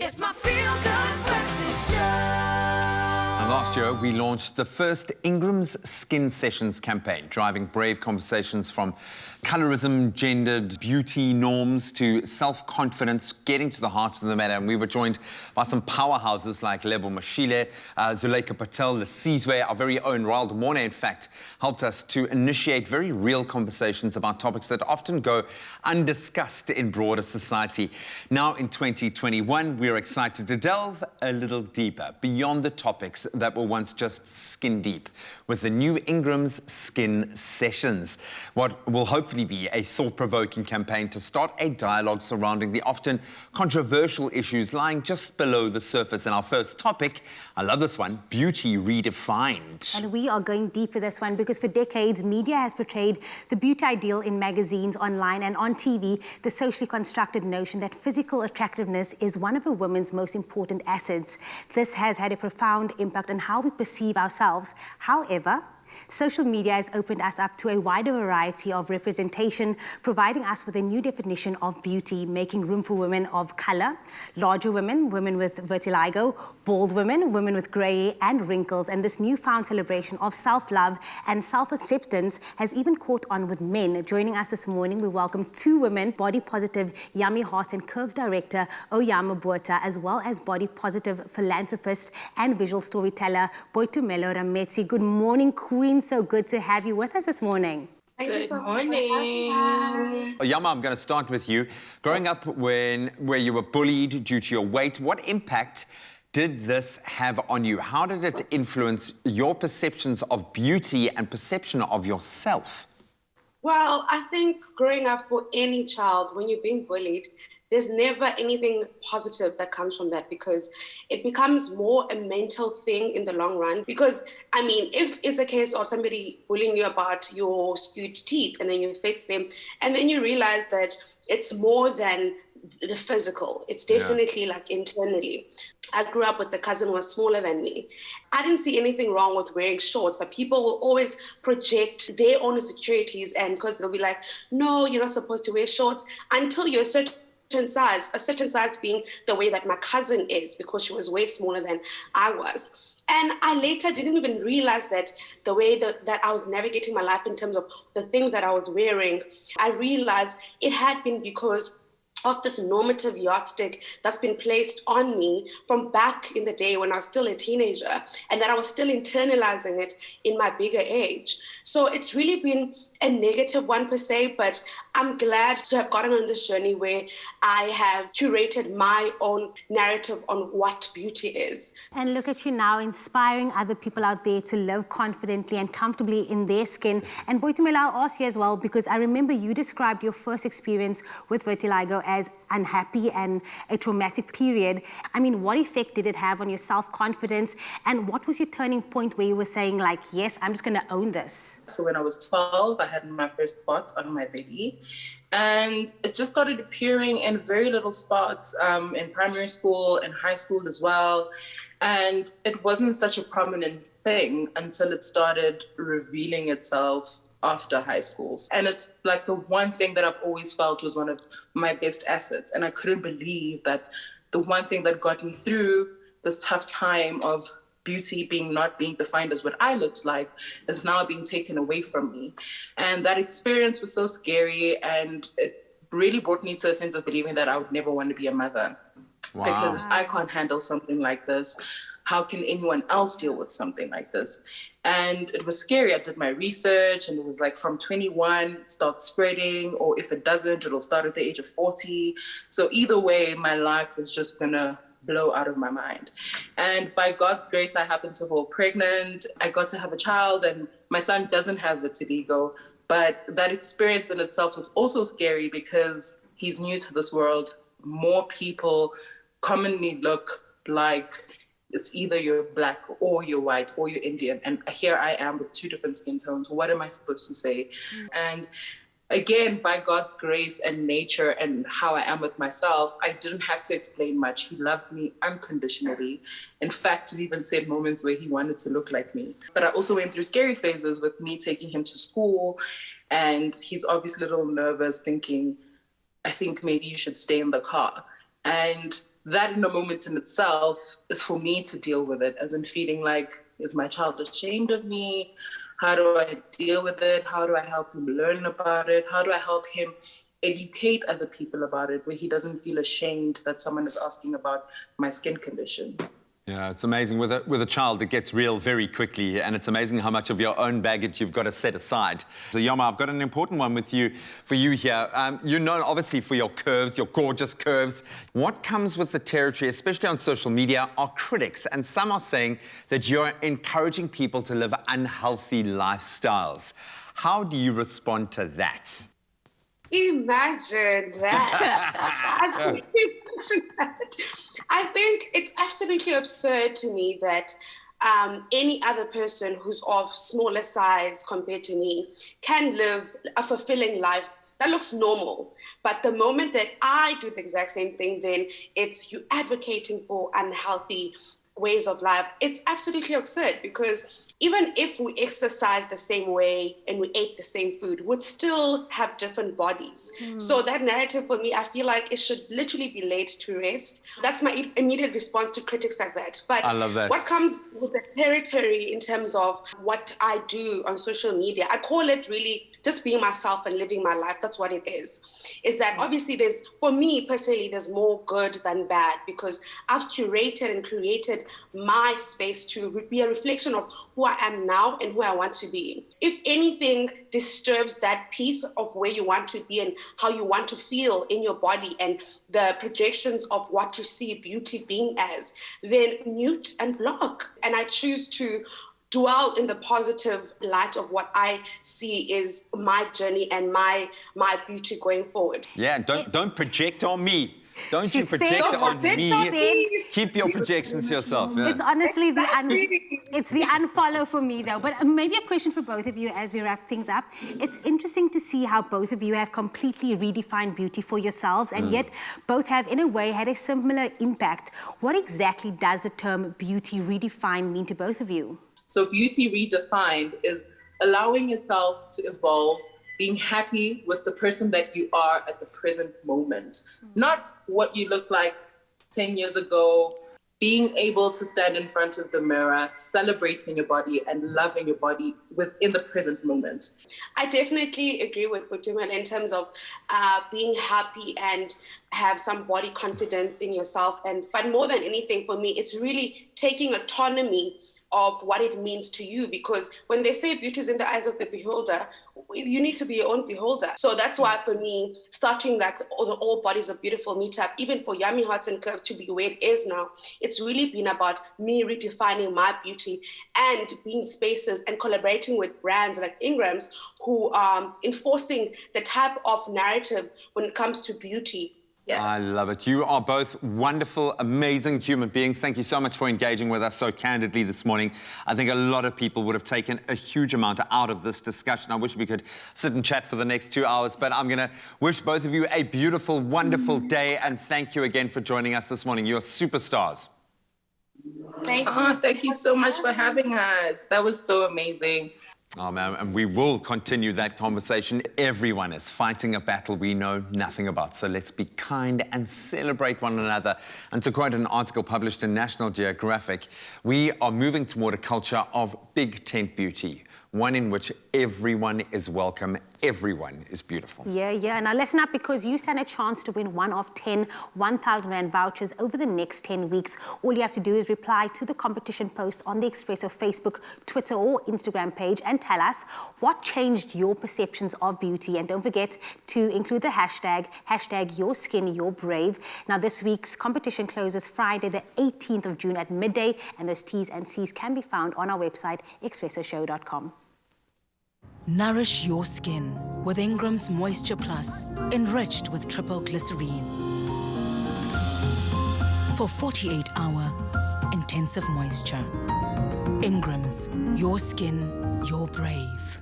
It's my feel-good breakfast show. And last year, we launched the first Ingram's Skin Sessions campaign, driving brave conversations from colorism, gendered beauty norms to self-confidence, getting to the heart of the matter. And we were joined by some powerhouses like Lebo Mashile, Zuleika Patel, Lesizwe, our very own Royal Morne, in fact, helped us to initiate very real conversations about topics that often go undiscussed in broader society. Now, in 2021, we're excited to delve a little deeper beyond the topics that were once just skin deep with the new Ingram's Skin Sessions, what will hopefully be a thought-provoking campaign to start a dialogue surrounding the often controversial issues lying just below the surface. And our first topic, I love this one, beauty redefined. And we are going deep for this one because for decades, media has portrayed the beauty ideal in magazines, online and on TV, the socially constructed notion that physical attractiveness is one of a woman's most important assets. This has had a profound impact on how we perceive ourselves. However, social media has opened us up to a wider variety of representation, providing us with a new definition of beauty, making room for women of color, larger women, women with vitiligo, bald women, women with gray and wrinkles. And this newfound celebration of self-love and self-acceptance has even caught on with men. Joining us this morning, we welcome two women, body positive Yummy Hearts and Curves director Oyama Buota, as well as body positive philanthropist and visual storyteller Boitumelo Rametsi. Good morning, Queen. So good to have you with us this morning. Thank you so much for having us. Oyama, I'm going to start with you. Growing up where you were bullied due to your weight, what impact did this have on you? How did it influence your perceptions of beauty and perception of yourself? Well, I think growing up for any child, when you're being bullied, there's never anything positive that comes from that because it becomes more a mental thing in the long run. Because, I mean, if it's a case of somebody bullying you about your skewed teeth and then you fix them, and then you realize that it's more than the physical. It's definitely like internally. I grew up with a cousin who was smaller than me. I didn't see anything wrong with wearing shorts, but people will always project their own insecurities, and because they'll be like, no, you're not supposed to wear shorts until you're a certain size being the way that my cousin is, because she was way smaller than I was. And I later didn't even realize that the way that I was navigating my life in terms of the things that I was wearing, I realized it had been because of this normative yardstick that's been placed on me from back in the day when I was still a teenager, and that I was still internalizing it in my bigger age. So it's really been a negative one per se, but I'm glad to have gotten on this journey where I have curated my own narrative on what beauty is. And look at you now, inspiring other people out there to live confidently and comfortably in their skin. And Boitumelo, I'll ask you as well, because I remember you described your first experience with vitiligo as unhappy and a traumatic period. I mean, what effect did it have on your self-confidence? And what was your turning point where you were saying, like, yes, I'm just going to own this? So when I was 12, I had my first spot on my belly. And it just started appearing in very little spots in primary school and high school as well. And it wasn't such a prominent thing until it started revealing itself after high school. And it's like the one thing that I've always felt was one of my best assets. And I couldn't believe that the one thing that got me through this tough time of beauty not being defined as what I looked like is now being taken away from me. And that experience was so scary, and it really brought me to a sense of believing that I would never want to be a mother. Wow. Because if I can't handle something like this, how can anyone else deal with something like this? And it was scary. I did my research, and it was like from 21, it starts spreading, or if it doesn't, it'll start at the age of 40. So either way, my life was just gonna blow out of my mind. And by God's grace, I happened to fall pregnant. I got to have a child, and my son doesn't have vitiligo. But that experience in itself was also scary because he's new to this world. More people commonly look like it's either you're black or you're white or you're Indian. And here I am with two different skin tones. What am I supposed to say? And again, by God's grace and nature and how I am with myself, I didn't have to explain much. He loves me unconditionally. In fact, he even said moments where he wanted to look like me. But I also went through scary phases with me taking him to school, and he's obviously a little nervous, thinking, I think maybe you should stay in the car. And that in a moment in itself is for me to deal with it, as in feeling like, is my child ashamed of me? How do I deal with it? How do I help him learn about it? How do I help him educate other people about it, where he doesn't feel ashamed that someone is asking about my skin condition? Yeah, it's amazing. With a child, it gets real very quickly, and it's amazing how much of your own baggage you've got to set aside. So, Yoma, I've got an important one for you here. You're known, obviously, for your curves, your gorgeous curves. What comes with the territory, especially on social media, are critics, and some are saying that you're encouraging people to live unhealthy lifestyles. How do you respond to that? Imagine that. I think it's absolutely absurd to me that any other person who's of smaller size compared to me can live a fulfilling life that looks normal. But the moment that I do the exact same thing, then it's you advocating for unhealthy ways of life. It's absolutely absurd, because even if we exercise the same way and we ate the same food, we'd still have different bodies. So that narrative for me, I feel like it should literally be laid to rest. That's my immediate response to critics like that. But I love that. What comes with the territory in terms of what I do on social media, I call it really just being myself and living my life. That's what it is that obviously for me personally, there's more good than bad, because I've curated and created my space to be a reflection of who I am now and who I want to be. If anything disturbs that piece of where you want to be and how you want to feel in your body and the projections of what you see beauty being as, then mute and block. And I choose to dwell in the positive light of what I see is my journey and my beauty going forward. Yeah, don't project on me. Don't you She project said- on She me. said- Keep your projections to yourself. Yeah. It's honestly it's the unfollow for me, though. But maybe a question for both of you as we wrap things up. It's interesting to see how both of you have completely redefined beauty for yourselves, and yet both have, in a way, had a similar impact. What exactly does the term beauty redefined mean to both of you? So beauty redefined is allowing yourself to evolve, being happy with the person that you are at the present moment, not what you look like 10 years ago, being able to stand in front of the mirror, celebrating your body and loving your body within the present moment. I definitely agree with Butuman in terms of being happy and have some body confidence in yourself. But more than anything, for me, it's really taking autonomy of what it means to you, because when they say beauty is in the eyes of the beholder, you need to be your own beholder. So that's why for me, starting like all bodies are beautiful meetup, even for Yummy Hearts and Curves to be where it is now, it's really been about me redefining my beauty and being spaces and collaborating with brands like Ingram's who are enforcing the type of narrative when it comes to beauty. Yes. I love it. You are both wonderful, amazing human beings. Thank you so much for engaging with us so candidly this morning. I think a lot of people would have taken a huge amount out of this discussion. I wish we could sit and chat for the next 2 hours, but I'm going to wish both of you a beautiful, wonderful day, and thank you again for joining us this morning. You're superstars. Thank you so much for having us. That was so amazing. Oh, man, and we will continue that conversation. Everyone is fighting a battle we know nothing about, so let's be kind and celebrate one another. And to quote an article published in National Geographic, we are moving toward a culture of big tent beauty, one in which everyone is welcome, everyone is beautiful. Yeah. Now listen up, because you stand a chance to win one of 10 1,000 Rand vouchers over the next 10 weeks. All you have to do is reply to the competition post on the Expresso Facebook, Twitter or Instagram page and tell us what changed your perceptions of beauty. And don't forget to include the hashtag #YourSkinYourBrave. Now this week's competition closes Friday the 18th of June at midday, and those T's and C's can be found on our website, expressoshow.com. Nourish your skin with Ingram's Moisture Plus, enriched with triple glycerine. For 48-hour intensive moisture. Ingram's, your skin, your brave.